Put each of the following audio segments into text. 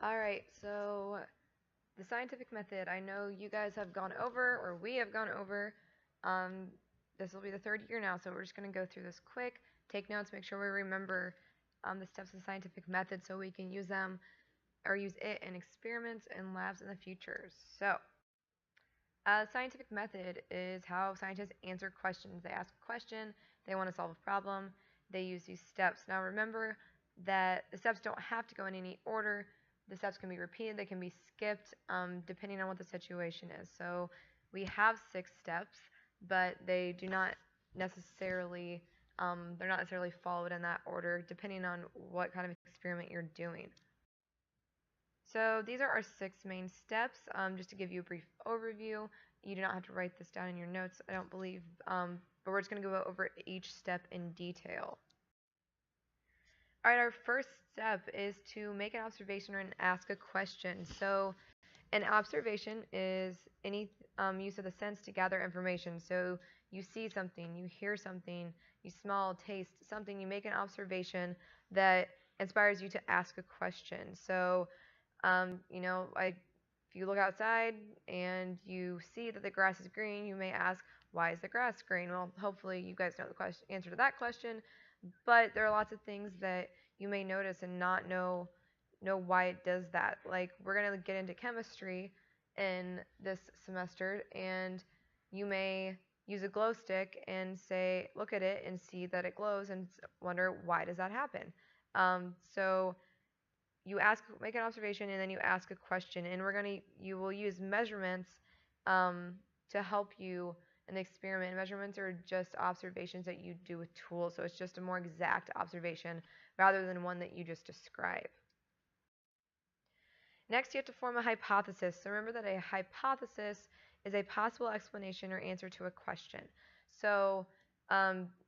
Alright, so the scientific method, I know you guys have gone over, or we have gone over. Um, this will be the third year now, so we're just going to go through this quick, take notes, make sure we remember the steps of the scientific method so we can use them or use it in experiments and labs in the future. So, scientific method is how scientists answer questions. They ask a question, they want to solve a problem, they use these steps. Now remember that the steps don't have to go in any order. The steps can be repeated, they can be skipped, depending on what the situation is. So we have 6 steps, but they do not necessarily they're not necessarily followed in that order, depending on what kind of experiment you're doing. So these are our 6 main steps. Just to give you a brief overview, you do not have to write this down in your notes, I don't believe, but we're just going to go over each step in detail. All right, our first step is to make an observation or ask a question. So an observation is any use of the sense to gather information. So you see something, you hear something, you smell, taste something, you make an observation that inspires you to ask a question. So if you look outside and you see that the grass is green, you may ask, why is the grass green? Well, hopefully you guys know the answer to that question, but there are lots of things that you may notice and not know why it does that. Like, we're going to get into chemistry in this semester, and you may use a glow stick and say, look at it and see that it glows and wonder, why does that happen? So you make an observation, and then you ask a question, and you will use measurements to help you in the experiment. Measurements are just observations that you do with tools, so it's just a more exact observation rather than one that you just describe. Next, you have to form a hypothesis. So remember that a hypothesis is a possible explanation or answer to a question. So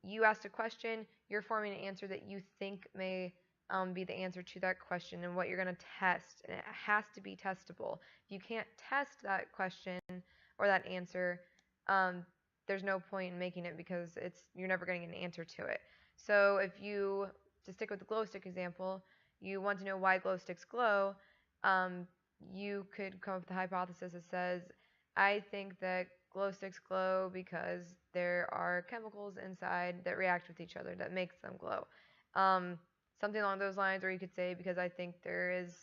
you asked a question, you're forming an answer that you think may be the answer to that question and what you're going to test. And it has to be testable. If you can't test that question or that answer, there's no point in making it because you're never going to get an answer to it. So to stick with the glow stick example, you want to know why glow sticks glow. You could come up with a hypothesis that says, I think that glow sticks glow because there are chemicals inside that react with each other that makes them glow. Something along those lines, or you could say, because I think there is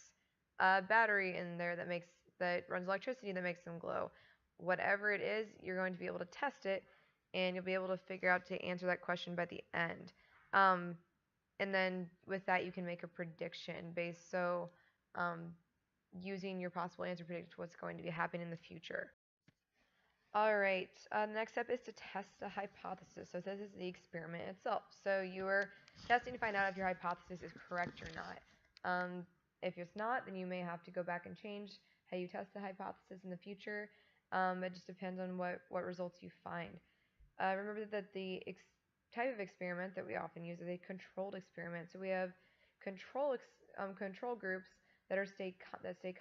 a battery in there that runs electricity that makes them glow. Whatever it is, you're going to be able to test it, and you'll be able to figure out to answer that question by the end. And then with that, you can make a prediction um, using your possible answer predict what's going to be happening in the future. All right, the next step is to test a hypothesis. So this is the experiment itself. So you are testing to find out if your hypothesis is correct or not. If it's not, then you may have to go back and change how you test the hypothesis in the future. It just depends on what results you find. Remember that the type of experiment that we often use is a controlled experiment. So we have control groups that stay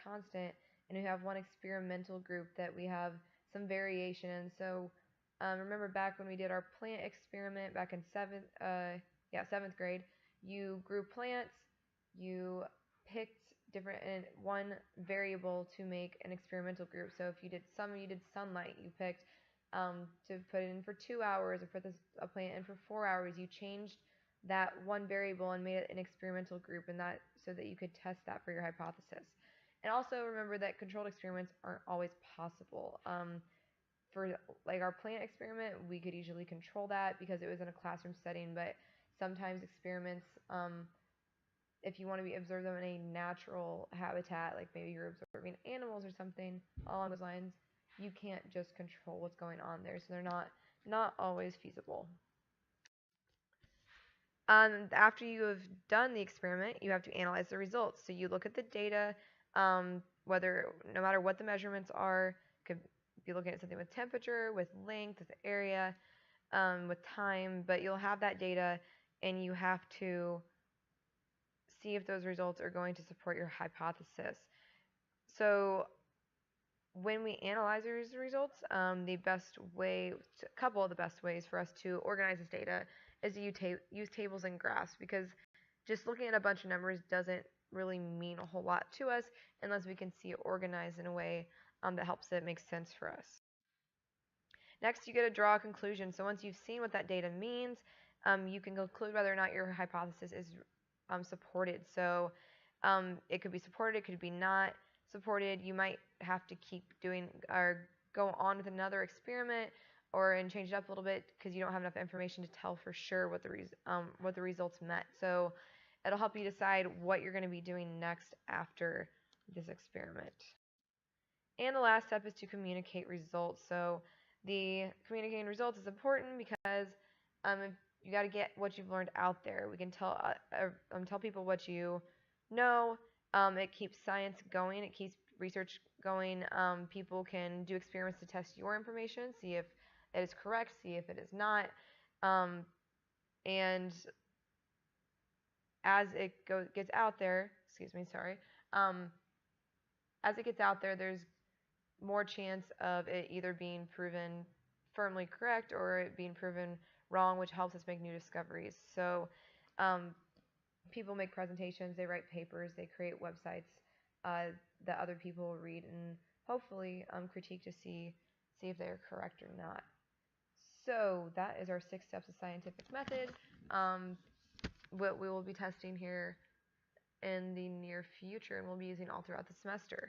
constant, and we have one experimental group that we have some variation in. So remember back when we did our plant experiment back in seventh grade, you grew plants, you picked one variable to make an experimental group. So if you did sunlight, you picked to put it in for 2 hours, or put a plant in for 4 hours. You changed that one variable and made it an experimental group, and that so that you could test that for your hypothesis. And also remember that controlled experiments aren't always possible. For like our plant experiment, we could easily control that because it was in a classroom setting, but sometimes experiments, if you want to observe them in a natural habitat, like maybe you're observing animals or something along those lines, you can't just control what's going on there, so they're not always feasible. After you have done the experiment, you have to analyze the results. So you look at the data, no matter what the measurements are, could be looking at something with temperature, with length, with area, with time, but you'll have that data, and you have to see if those results are going to support your hypothesis. So when we analyze these results, a couple of the best ways for us to organize this data is to use tables and graphs, because just looking at a bunch of numbers doesn't really mean a whole lot to us unless we can see it organized in a way that helps it make sense for us. Next, you get to draw a conclusion. So once you've seen what that data means, you can conclude whether or not your hypothesis is supported. So it could be supported, it could be not supported. You might have to keep doing or go on with another experiment and change it up a little bit because you don't have enough information to tell for sure what the results meant. So it'll help you decide what you're going to be doing next after this experiment. And the last step is to communicate results. So the communicating results is important because you got to get what you've learned out there. We can tell people what you know. It keeps science going. It keeps research going. People can do experiments to test your information, see if it is correct, see if it is not. And as it gets out there, as it gets out there, there's more chance of it either being proven firmly correct or it being proven wrong, which helps us make new discoveries. So people make presentations, they write papers, they create websites that other people will read and hopefully critique to see if they're correct or not. So that is our 6 steps of scientific method. What we will be testing here in the near future, and we'll be using all throughout the semester.